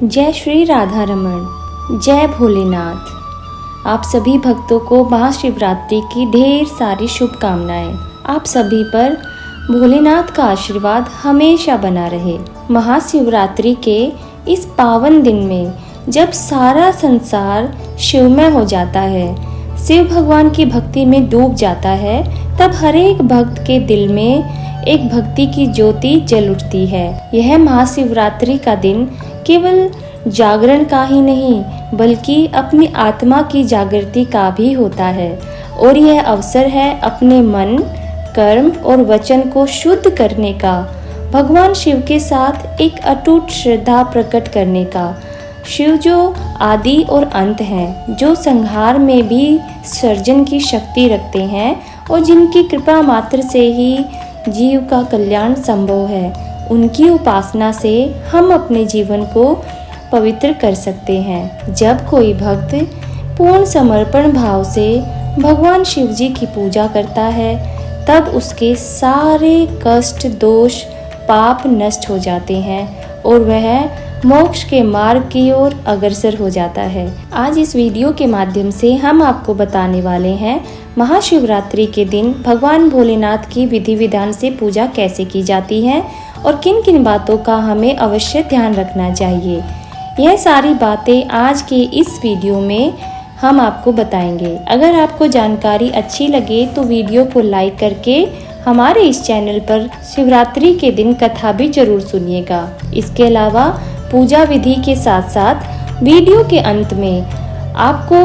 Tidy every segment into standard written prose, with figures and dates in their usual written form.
जय श्री राधा रमण, जय भोलेनाथ। आप सभी भक्तों को महाशिवरात्रि की ढेर सारी शुभकामनाएं। आप सभी पर भोलेनाथ का आशीर्वाद हमेशा बना रहे। महाशिवरात्रि के इस पावन दिन में जब सारा संसार शिवमय हो जाता है, शिव भगवान की भक्ति में डूब जाता है, तब हर एक भक्त के दिल में एक भक्ति की ज्योति जल उठती है। यह महाशिवरात्रि का दिन केवल जागरण का ही नहीं बल्कि अपनी आत्मा की जागृति का भी होता है और यह अवसर है अपने मन, कर्म और वचन को शुद्ध करने का, भगवान शिव के साथ एक अटूट श्रद्धा प्रकट करने का। शिव जो आदि और अंत हैं, जो संहार में भी सर्जन की शक्ति रखते हैं और जिनकी कृपा मात्र से ही जीव का कल्याण संभव है, उनकी उपासना से हम अपने जीवन को पवित्र कर सकते हैं। जब कोई भक्त पूर्ण समर्पण भाव से भगवान शिव जी की पूजा करता है, तब उसके सारे कष्ट, दोष, पाप नष्ट हो जाते हैं और वह मोक्ष के मार्ग की ओर अग्रसर हो जाता है। आज इस वीडियो के माध्यम से हम आपको बताने वाले हैं महाशिवरात्रि के दिन भगवान भोलेनाथ की विधि विधान से पूजा कैसे की जाती है और किन किन बातों का हमें अवश्य ध्यान रखना चाहिए। यह सारी बातें आज के इस वीडियो में हम आपको बताएंगे। अगर आपको जानकारी अच्छी लगे तो वीडियो को लाइक करके हमारे इस चैनल पर शिवरात्रि के दिन कथा भी जरूर सुनिएगा। इसके अलावा पूजा विधि के साथ साथ वीडियो के अंत में आपको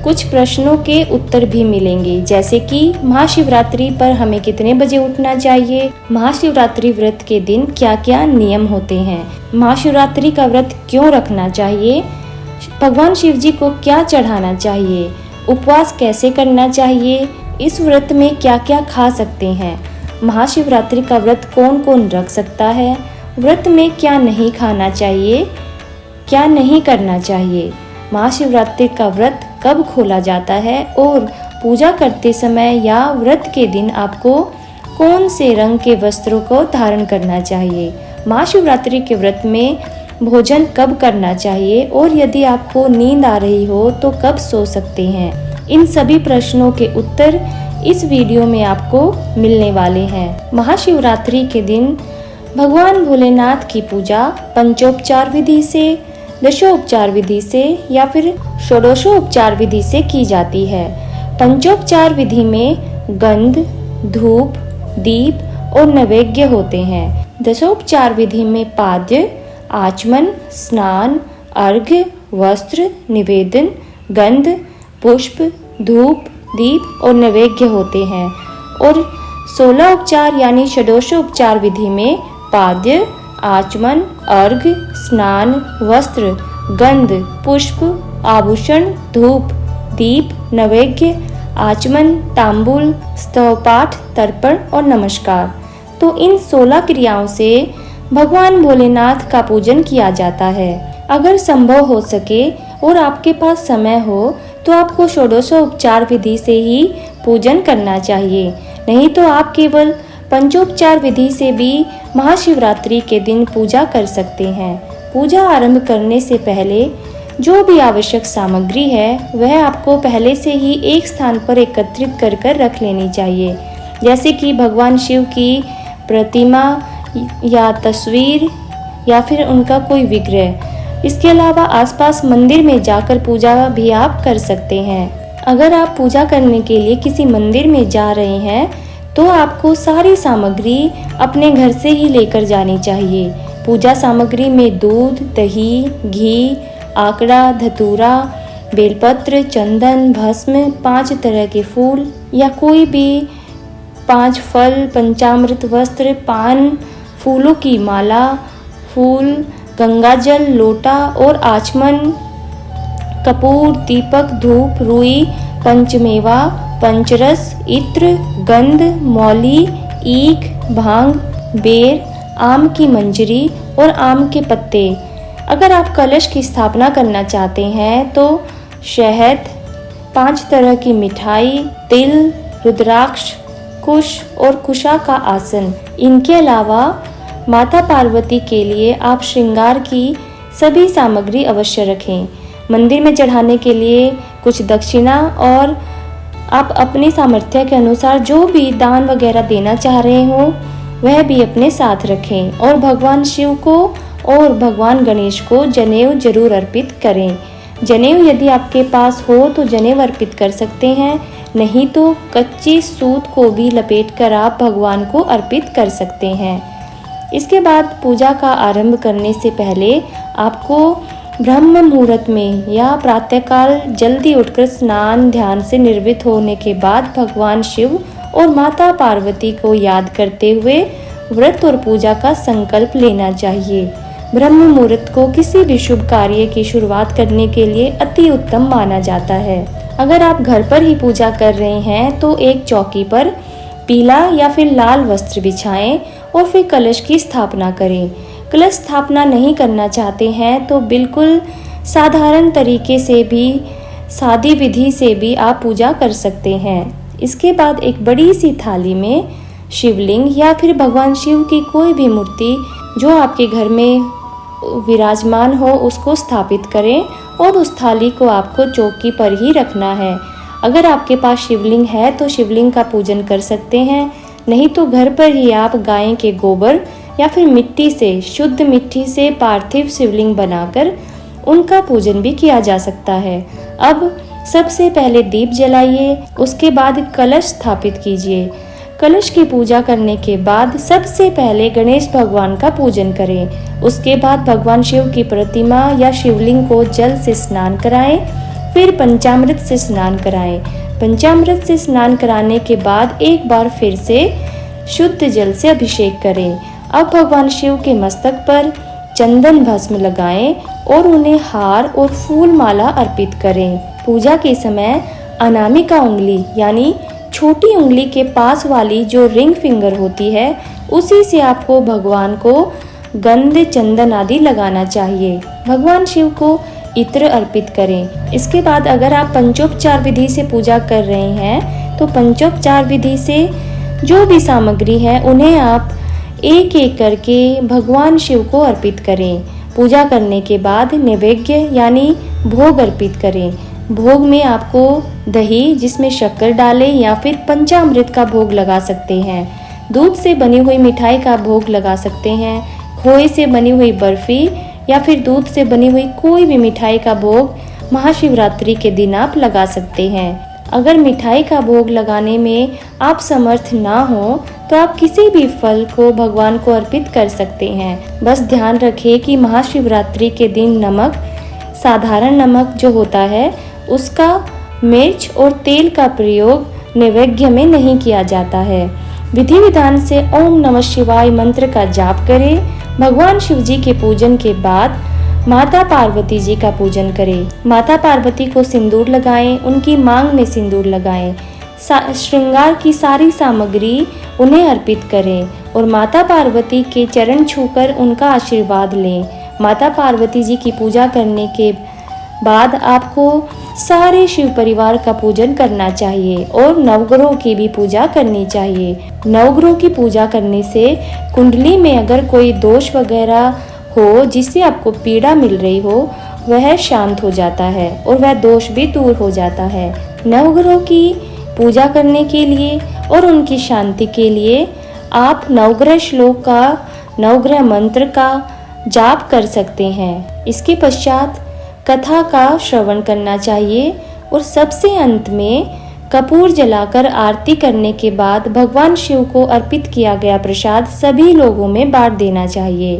कुछ प्रश्नों के उत्तर भी मिलेंगे, जैसे कि महाशिवरात्रि पर हमें कितने बजे उठना चाहिए, महाशिवरात्रि व्रत के दिन क्या क्या नियम होते हैं, महाशिवरात्रि का व्रत क्यों रखना चाहिए, भगवान शिव जी को क्या चढ़ाना चाहिए, उपवास कैसे करना चाहिए, इस व्रत में क्या क्या खा सकते हैं, महाशिवरात्रि का व्रत कौन कौन रख सकता है, व्रत में क्या नहीं खाना चाहिए, क्या नहीं करना चाहिए, महाशिवरात्रि का व्रत कब खोला जाता है और पूजा करते समय या व्रत के दिन आपको कौन से रंग के वस्त्रों को धारण करना चाहिए, महाशिवरात्रि के व्रत में भोजन कब करना चाहिए और यदि आपको नींद आ रही हो तो कब सो सकते हैं। इन सभी प्रश्नों के उत्तर इस वीडियो में आपको मिलने वाले हैं। महाशिवरात्रि के दिन भगवान भोलेनाथ की पूजा पंचोपचार विधि से, दशोपचार विधि से या फिर षोडशोपचार विधि से की जाती है। पंचोपचार विधि में गंध, धूप, दीप और नैवेद्य होते हैं। दशोपचार विधि में पाद्य, आचमन, स्नान, अर्घ्य, वस्त्र, निवेदन, गंध, पुष्प, धूप, दीप और नैवेद्य होते हैं। और 16 उपचार यानी षोडशोपचार विधि में पाद्य, आचमन, अर्घ्य, स्नान, वस्त्र, गंध, पुष्प, आभूषण, धूप, दीप, नैवेद्य, आचमन, तांबूल, स्तवपाठ, तर्पण और नमस्कार। तो इन 16 क्रियाओं से भगवान भोलेनाथ का पूजन किया जाता है। अगर संभव हो सके और आपके पास समय हो तो आपको षोडशोपचार विधि से ही पूजन करना चाहिए, नहीं तो आप केवल पंचोपचार विधि से भी महाशिवरात्रि के दिन पूजा कर सकते हैं। पूजा आरंभ करने से पहले जो भी आवश्यक सामग्री है वह आपको पहले से ही एक स्थान पर एकत्रित कर कर रख लेनी चाहिए, जैसे कि भगवान शिव की प्रतिमा या तस्वीर या फिर उनका कोई विग्रह। इसके अलावा आसपास मंदिर में जाकर पूजा भी आप कर सकते हैं। अगर आप पूजा करने के लिए किसी मंदिर में जा रहे हैं तो आपको सारी सामग्री अपने घर से ही लेकर जानी चाहिए। पूजा सामग्री में दूध, दही, घी, आकड़ा, धतूरा, बेलपत्र, चंदन, भस्म, 5 तरह के फूल या कोई भी 5 फल, पंचामृत वस्त्र, पान, फूलों की माला, फूल, गंगाजल, लोटा और आचमन, कपूर, दीपक, धूप, रुई, पंचमेवा, पंचरस, इत्र, गंध, मौली, ईख, भांग, बेर, आम की मंजरी और आम के पत्ते। अगर आप कलश की स्थापना करना चाहते हैं तो शहद, 5 तरह की मिठाई, तिल, रुद्राक्ष, कुश और कुशा का आसन। इनके अलावा माता पार्वती के लिए आप श्रृंगार की सभी सामग्री अवश्य रखें। मंदिर में चढ़ाने के लिए कुछ दक्षिणा और आप अपनी सामर्थ्य के अनुसार जो भी दान वगैरह देना चाह रहे हो वह भी अपने साथ रखें। और भगवान शिव को और भगवान गणेश को जनेऊ जरूर अर्पित करें। जनेऊ यदि आपके पास हो तो जनेऊ अर्पित कर सकते हैं, नहीं तो कच्ची सूत को भी लपेटकर आप भगवान को अर्पित कर सकते हैं। इसके बाद पूजा का आरंभ करने से पहले आपको ब्रह्म मुहूर्त में या प्रातःकाल जल्दी उठकर स्नान ध्यान से निर्वृत्त होने के बाद भगवान शिव और माता पार्वती को याद करते हुए व्रत और पूजा का संकल्प लेना चाहिए। ब्रह्म मुहूर्त को किसी भी शुभ कार्य की शुरुआत करने के लिए अति उत्तम माना जाता है। अगर आप घर पर ही पूजा कर रहे हैं तो एक चौकी पर पीला या फिर लाल वस्त्र बिछाएं और फिर कलश की स्थापना करें। कलश स्थापना नहीं करना चाहते हैं तो बिल्कुल साधारण तरीके से भी, सादी विधि से भी आप पूजा कर सकते हैं। इसके बाद एक बड़ी सी थाली में शिवलिंग या फिर भगवान शिव की कोई भी मूर्ति जो आपके घर में विराजमान हो उसको स्थापित करें और उस थाली को आपको चौकी पर ही रखना है। अगर आपके पास शिवलिंग है तो शिवलिंग का पूजन कर सकते हैं, नहीं तो घर पर ही आप गाय के गोबर या फिर मिट्टी से, शुद्ध मिट्टी से पार्थिव शिवलिंग बनाकर उनका पूजन भी किया जा सकता है। अब सबसे पहले दीप जलाइए, उसके बाद कलश स्थापित कीजिए। कलश की पूजा करने के बाद सबसे पहले गणेश भगवान का पूजन करें। उसके बाद भगवान शिव की प्रतिमा या शिवलिंग को जल से स्नान कराएं, फिर पंचामृत से स्नान कराएं। पंचामृत से स्नान कराने के बाद एक बार फिर से शुद्ध जल से अभिषेक करें। अब भगवान शिव के मस्तक पर चंदन भस्म लगाएं और उन्हें हार और फूल माला अर्पित करें। पूजा के समय अनामिका उंगली यानी छोटी उंगली के पास वाली जो रिंग फिंगर होती है उसी से आपको भगवान को गंध चंदन आदि लगाना चाहिए। भगवान शिव को इत्र अर्पित करें। इसके बाद अगर आप पंचोपचार विधि से पूजा कर रहे हैं तो पंचोपचार विधि से जो भी सामग्री है उन्हें आप एक एक करके भगवान शिव को अर्पित करें। पूजा करने के बाद नैवेद्य यानी भोग अर्पित करें। भोग में आपको दही जिसमें शक्कर डालें या फिर पंचामृत का भोग लगा सकते हैं। दूध से बनी हुई मिठाई का भोग लगा सकते हैं। खोए से बनी हुई बर्फी या फिर दूध से बनी हुई कोई भी मिठाई का भोग महाशिवरात्रि के दिन आप लगा सकते हैं। अगर मिठाई का भोग लगाने में आप समर्थ ना हो तो आप किसी भी फल को भगवान को अर्पित कर सकते हैं। बस ध्यान रखें कि महाशिवरात्रि के दिन नमक, साधारण नमक जो होता है उसका मिर्च और तेल का प्रयोग नैवेद्य में नहीं किया जाता है। विधि विधान से ओम नमः शिवाय मंत्र का जाप करें। भगवान शिव जी के पूजन के बाद माता पार्वती जी का पूजन करें। माता पार्वती को सिंदूर लगाएं, उनकी मांग में सिंदूर लगाएं। श्रृंगार की सारी सामग्री उन्हें अर्पित करें और माता पार्वती के चरण छूकर उनका आशीर्वाद लें। माता पार्वती जी की पूजा करने के बाद आपको सारे शिव परिवार का पूजन करना चाहिए और नवग्रहों की भी पूजा करनी चाहिए। नवग्रहों की पूजा करने से कुंडली में अगर कोई दोष वगैरह हो जिससे आपको पीड़ा मिल रही हो वह शांत हो जाता है और वह दोष भी दूर हो जाता है। नवग्रहों की पूजा करने के लिए और उनकी शांति के लिए आप नवग्रह श्लोक का, नवग्रह मंत्र का जाप कर सकते हैं। इसके पश्चात कथा का श्रवण करना चाहिए और सबसे अंत में कपूर जलाकर आरती करने के बाद भगवान शिव को अर्पित किया गया प्रसाद सभी लोगों में बांट देना चाहिए।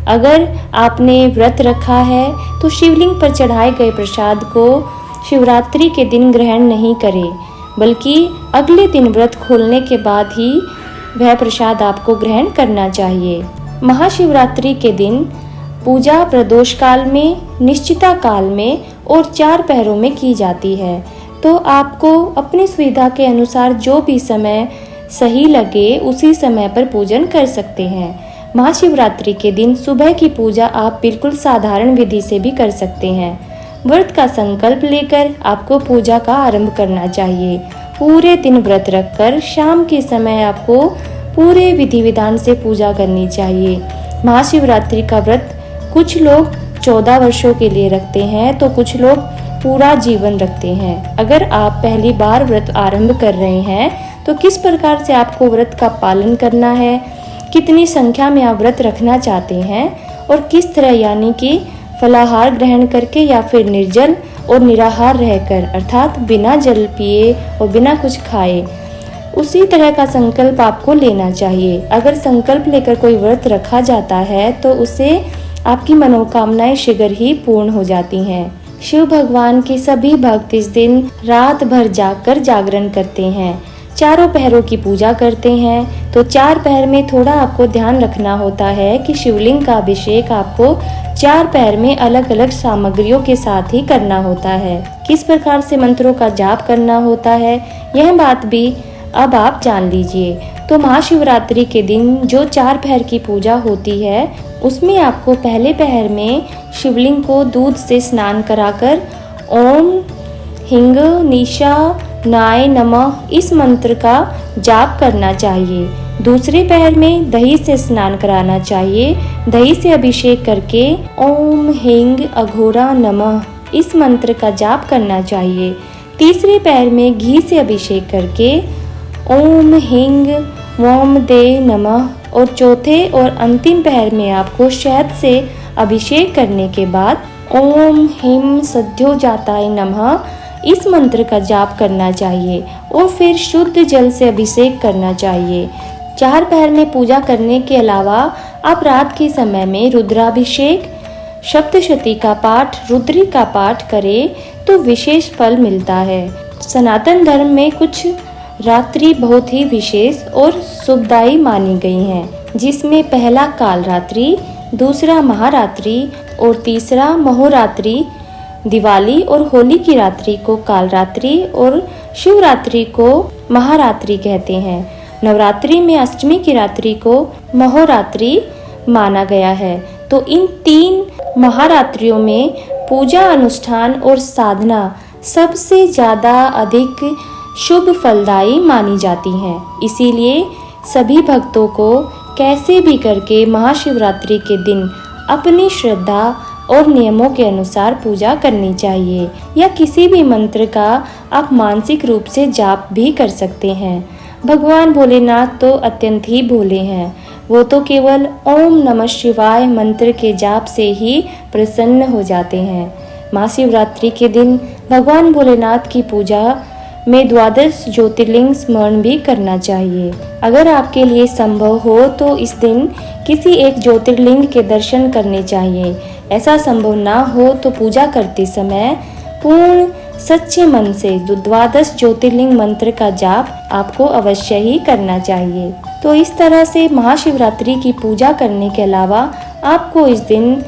अगर आपने व्रत रखा है तो शिवलिंग पर चढ़ाए गए प्रसाद को शिवरात्रि के दिन ग्रहण नहीं करें, बल्कि अगले दिन व्रत खोलने के बाद ही वह प्रसाद आपको ग्रहण करना चाहिए। महाशिवरात्रि के दिन पूजा प्रदोष काल में, निश्चिता काल में और 4 पहरों में की जाती है, तो आपको अपनी सुविधा के अनुसार जो भी समय सही लगे उसी समय पर पूजन कर सकते हैं। महाशिवरात्रि के दिन सुबह की पूजा आप बिल्कुल साधारण विधि से भी कर सकते हैं। व्रत का संकल्प लेकर आपको पूजा का आरंभ करना चाहिए। पूरे दिन व्रत रखकर शाम के समय आपको पूरे विधि विधान से पूजा करनी चाहिए। महाशिवरात्रि का व्रत कुछ लोग 14 वर्षों के लिए रखते हैं तो कुछ लोग पूरा जीवन रखते हैं। अगर आप पहली बार व्रत आरंभ कर रहे हैं तो किस प्रकार से आपको व्रत का पालन करना है, कितनी संख्या में आप व्रत रखना चाहते हैं और किस तरह, यानी कि फलाहार ग्रहण करके या फिर निर्जल और निराहार रहकर, अर्थात बिना जल पिए और बिना कुछ खाए, उसी तरह का संकल्प आपको लेना चाहिए। अगर संकल्प लेकर कोई व्रत रखा जाता है तो उससे आपकी मनोकामनाएं शीघ्र ही पूर्ण हो जाती हैं। शिव भगवान के सभी भक्त इस दिन रात भर जागकर जागरण करते हैं, चारों पहरों की पूजा करते हैं। तो 4 पहर में थोड़ा आपको ध्यान रखना होता है कि शिवलिंग का अभिषेक आपको 4 पहर में अलग अलग सामग्रियों के साथ ही करना होता है। किस प्रकार से मंत्रों का जाप करना होता है, यह बात भी अब आप जान लीजिए। तो महाशिवरात्रि के दिन जो 4 पहर की पूजा होती है उसमें आपको पहले पहर में शिवलिंग को दूध से स्नान कराकर ओम हिंग निशा नाय नमः इस मंत्र का जाप करना चाहिए। दूसरे पहर में दही से स्नान कराना चाहिए। दही से अभिषेक करके ओम हिंग अघोरा नमः इस मंत्र का जाप करना चाहिए। तीसरे पहर में घी से अभिषेक करके ओम हिंग वोम दे नमः और चौथे और अंतिम पहर में आपको शहद से अभिषेक करने के बाद ओम हिम सद्यो जाताय नमः इस मंत्र का जाप करना चाहिए और फिर शुद्ध जल से अभिषेक करना चाहिए। 4 पहर में पूजा करने के अलावा आप रात के समय में रुद्राभिषेक, सप्तशती का पाठ, रुद्री का पाठ करें तो विशेष फल मिलता है। सनातन धर्म में कुछ रात्रि बहुत ही विशेष और शुभदायी मानी गई हैं, जिसमें पहला काल रात्रि, दूसरा महारात्रि और तीसरा महोरात्रि। दिवाली और होली की रात्रि को काल रात्रि और शिवरात्रि को महारात्रि कहते हैं। नवरात्रि में अष्टमी की रात्रि को महोरात्रि माना गया है। तो इन 3 महारात्रियों में पूजा अनुष्ठान और साधना सबसे ज़्यादा अधिक शुभ फलदायी मानी जाती हैं। इसीलिए सभी भक्तों को कैसे भी करके महाशिवरात्रि के दिन अपनी श्रद्धा और नियमों के अनुसार पूजा करनी चाहिए, या किसी भी मंत्र का आप मानसिक रूप से जाप भी कर सकते हैं। भगवान भोलेनाथ तो अत्यंत ही भोले हैं, वो तो केवल ओम नमः शिवाय मंत्र के जाप से ही प्रसन्न हो जाते हैं। महाशिवरात्रि के दिन भगवान भोलेनाथ की पूजा में 12 ज्योतिर्लिंग स्मरण भी करना चाहिए। अगर आपके लिए संभव हो तो इस दिन किसी एक ज्योतिर्लिंग के दर्शन करने चाहिए। ऐसा संभव ना हो तो पूजा करते समय पूर्ण सच्चे मन से 12 ज्योतिर्लिंग मंत्र का जाप आपको अवश्य ही करना चाहिए। तो इस तरह से महाशिवरात्रि की पूजा करने के अलावा आपको इस दिन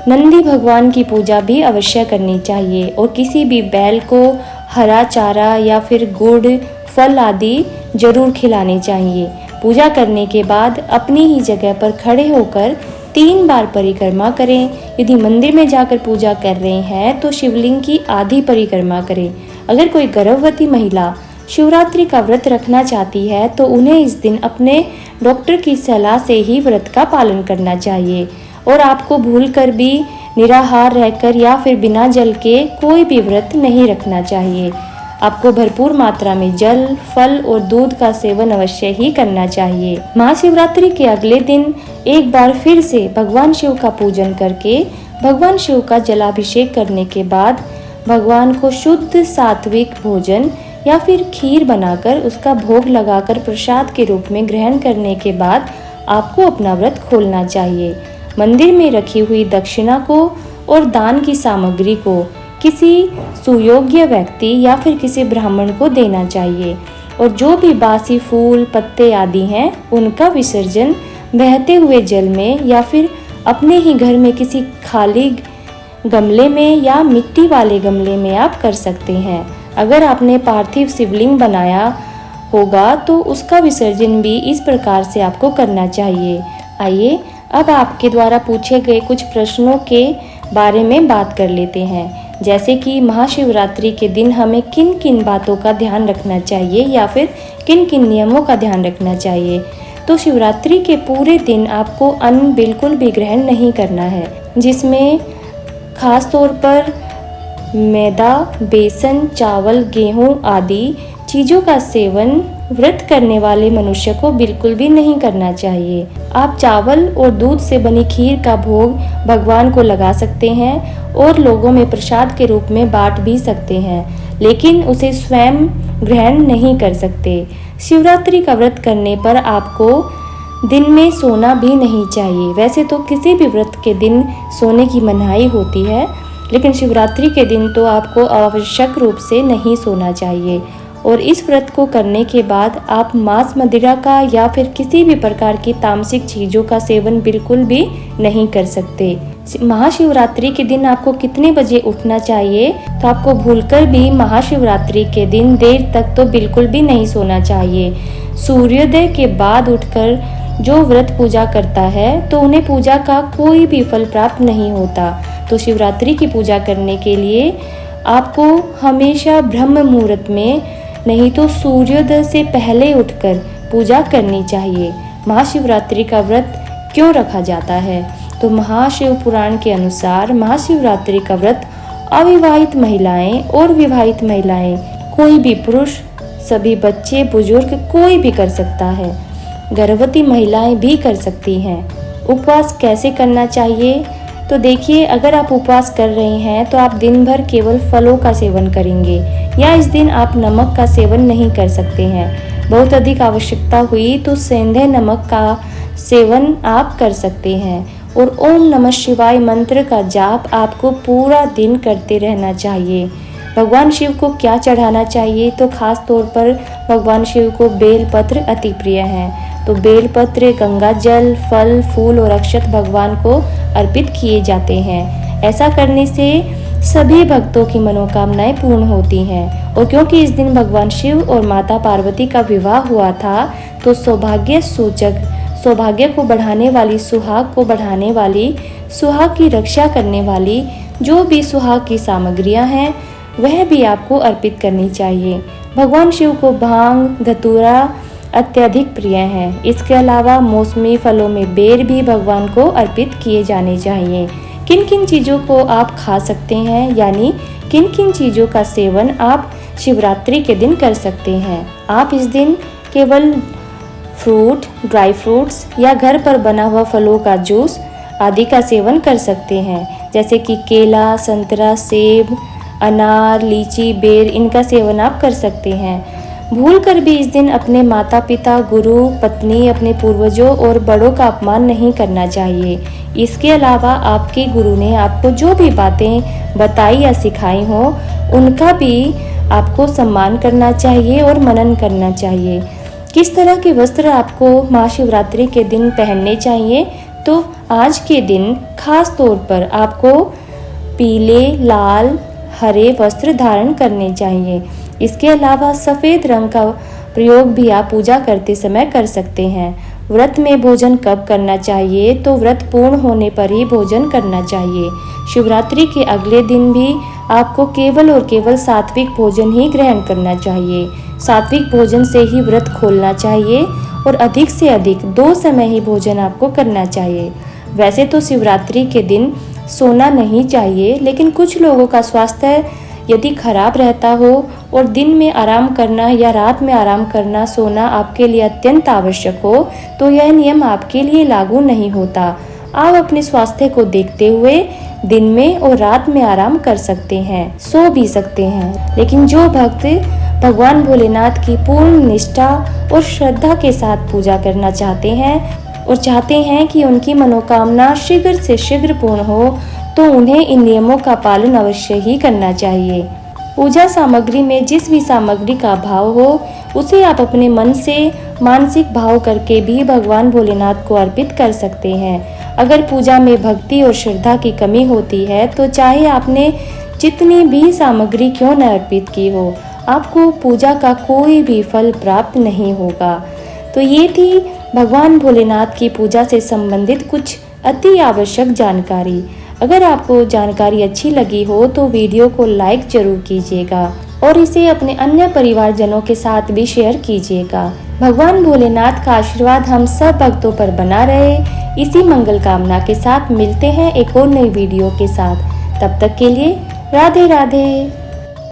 नंदी भगवान की पूजा भी अवश्य करनी चाहिए और किसी भी बैल को हरा चारा या फिर गुड़, फल आदि जरूर खिलाने चाहिए। पूजा करने के बाद अपनी ही जगह पर खड़े होकर 3 बार परिक्रमा करें। यदि मंदिर में जाकर पूजा कर रहे हैं तो शिवलिंग की आधी परिक्रमा करें। अगर कोई गर्भवती महिला शिवरात्रि का व्रत रखना चाहती है तो उन्हें इस दिन अपने डॉक्टर की सलाह से ही व्रत का पालन करना चाहिए और आपको भूलकर भी निराहार रहकर या फिर बिना जल के कोई भी व्रत नहीं रखना चाहिए। आपको भरपूर मात्रा में जल, फल और दूध का सेवन अवश्य ही करना चाहिए। महाशिवरात्रि के अगले दिन एक बार फिर से भगवान शिव का पूजन करके भगवान शिव का जलाभिषेक करने के बाद भगवान को शुद्ध सात्विक भोजन या फिर खीर बनाकर उसका भोग लगाकर प्रसाद के रूप में ग्रहण करने के बाद आपको अपना व्रत खोलना चाहिए। मंदिर में रखी हुई दक्षिणा को और दान की सामग्री को किसी सुयोग्य व्यक्ति या फिर किसी ब्राह्मण को देना चाहिए और जो भी बासी फूल, पत्ते आदि हैं उनका विसर्जन बहते हुए जल में या फिर अपने ही घर में किसी खाली गमले में या मिट्टी वाले गमले में आप कर सकते हैं। अगर आपने पार्थिव शिवलिंग बनाया होगा तो उसका विसर्जन भी इस प्रकार से आपको करना चाहिए। आइए अब आपके द्वारा पूछे गए कुछ प्रश्नों के बारे में बात कर लेते हैं, जैसे कि महाशिवरात्रि के दिन हमें किन किन बातों का ध्यान रखना चाहिए या फिर किन किन नियमों का ध्यान रखना चाहिए। तो शिवरात्रि के पूरे दिन आपको अन्न बिल्कुल भी ग्रहण नहीं करना है, जिसमें खास तौर पर मैदा, बेसन, चावल, गेहूं आदि चीज़ों का सेवन व्रत करने वाले मनुष्य को बिल्कुल भी नहीं करना चाहिए। आप चावल और दूध से बनी खीर का भोग भगवान को लगा सकते हैं और लोगों में प्रसाद के रूप में बांट भी सकते हैं, लेकिन उसे स्वयं ग्रहण नहीं कर सकते। शिवरात्रि का व्रत करने पर आपको दिन में सोना भी नहीं चाहिए। वैसे तो किसी भी व्रत के दिन सोने की मनाही होती है, लेकिन शिवरात्रि के दिन तो आपको आवश्यक रूप से नहीं सोना चाहिए। और इस व्रत को करने के बाद आप मांस, मदिरा का या फिर किसी भी प्रकार की तामसिक चीज़ों का सेवन बिल्कुल भी नहीं कर सकते। महाशिवरात्रि के दिन आपको कितने बजे उठना चाहिए? तो आपको भूलकर भी महाशिवरात्रि के दिन देर तक तो बिल्कुल भी नहीं सोना चाहिए। सूर्योदय के बाद उठकर जो व्रत पूजा करता है तो उन्हें पूजा का कोई भी फल प्राप्त नहीं होता। तो शिवरात्रि की पूजा करने के लिए आपको हमेशा ब्रह्म मुहूर्त में, नहीं तो सूर्योदय से पहले उठकर पूजा करनी चाहिए। महाशिवरात्रि का व्रत क्यों रखा जाता है? तो महाशिव पुराण के अनुसार महाशिवरात्रि का व्रत अविवाहित महिलाएं और विवाहित महिलाएं, कोई भी पुरुष, सभी बच्चे, बुजुर्ग कोई भी कर सकता है। गर्भवती महिलाएं भी कर सकती हैं। उपवास कैसे करना चाहिए? तो देखिए, अगर आप उपवास कर रहे हैं तो आप दिन भर केवल फलों का सेवन करेंगे, या इस दिन आप नमक का सेवन नहीं कर सकते हैं। बहुत अधिक आवश्यकता हुई तो सेंधे नमक का सेवन आप कर सकते हैं। और ओम नमः शिवाय मंत्र का जाप आपको पूरा दिन करते रहना चाहिए। भगवान शिव को क्या चढ़ाना चाहिए? तो खास तौर पर भगवान शिव को बेलपत्र अति प्रिय हैं। तो बेलपत्र, गंगा जल, फल, फूल और अक्षत भगवान को अर्पित किए जाते हैं। ऐसा करने से सभी भक्तों की मनोकामनाएं पूर्ण होती हैं। और क्योंकि इस दिन भगवान शिव और माता पार्वती का विवाह हुआ था, तो सौभाग्य सूचक, सौभाग्य को बढ़ाने वाली, सुहाग को बढ़ाने वाली, सुहाग की रक्षा करने वाली जो भी सुहाग की सामग्रियां हैं वह भी आपको अर्पित करनी चाहिए। भगवान शिव को भांग, धतूरा अत्यधिक प्रिय हैं। इसके अलावा मौसमी फलों में बेर भी भगवान को अर्पित किए जाने चाहिए। किन किन चीज़ों को आप खा सकते हैं, यानी किन किन चीज़ों का सेवन आप शिवरात्रि के दिन कर सकते हैं? आप इस दिन केवल फ्रूट, ड्राई फ्रूट्स या घर पर बना हुआ फलों का जूस आदि का सेवन कर सकते हैं, जैसे कि केला, संतरा, सेब, अनार, लीची, बेर, इनका सेवन आप कर सकते हैं। भूलकर भी इस दिन अपने माता पिता, गुरु, पत्नी, अपने पूर्वजों और बड़ों का अपमान नहीं करना चाहिए। इसके अलावा आपके गुरु ने आपको जो भी बातें बताई या सिखाई हो उनका भी आपको सम्मान करना चाहिए और मनन करना चाहिए। किस तरह के वस्त्र आपको महाशिवरात्रि के दिन पहनने चाहिए? तो आज के दिन खास तौर पर आपको पीले, लाल, हरे वस्त्र धारण करने चाहिए। इसके अलावा सफ़ेद रंग का प्रयोग भी आप पूजा करते समय कर सकते हैं। व्रत में भोजन कब करना चाहिए? तो व्रत पूर्ण होने पर ही भोजन करना चाहिए। शिवरात्रि के अगले दिन भी आपको केवल और केवल सात्विक भोजन ही ग्रहण करना चाहिए। सात्विक भोजन से ही व्रत खोलना चाहिए और अधिक से अधिक 2 समय ही भोजन आपको करना चाहिए। वैसे तो शिवरात्रि के दिन सोना नहीं चाहिए, लेकिन कुछ लोगों का स्वास्थ्य यदि खराब रहता हो और दिन में आराम करना या रात में आराम करना, सोना आपके लिए अत्यंत आवश्यक हो, तो यह नियम आपके लिए लागू नहीं होता। आप अपने स्वास्थ्य को देखते हुए दिन में और रात में आराम कर सकते हैं, सो भी सकते हैं। लेकिन जो भक्त भगवान भोलेनाथ की पूर्ण निष्ठा और श्रद्धा के साथ पूजा करना चाहते हैं और चाहते हैं कि उनकी मनोकामना शीघ्र से शीघ्र पूर्ण हो, तो उन्हें इन नियमों का पालन अवश्य ही करना चाहिए। पूजा सामग्री में जिस भी सामग्री का भाव हो उसे आप अपने मन से मानसिक भाव करके भी भगवान भोलेनाथ को अर्पित कर सकते हैं। अगर पूजा में भक्ति और श्रद्धा की कमी होती है तो चाहे आपने जितनी भी सामग्री क्यों न अर्पित की हो, आपको पूजा का कोई भी फल प्राप्त नहीं होगा। तो ये थी भगवान भोलेनाथ की पूजा से संबंधित कुछ अति आवश्यक जानकारी। अगर आपको जानकारी अच्छी लगी हो तो वीडियो को लाइक जरूर कीजिएगा और इसे अपने अन्य परिवारजनों के साथ भी शेयर कीजिएगा। भगवान भोलेनाथ का आशीर्वाद हम सब भक्तों पर बना रहे। इसी मंगल कामना के साथ मिलते हैं एक और नई वीडियो के साथ। तब तक के लिए राधे राधे।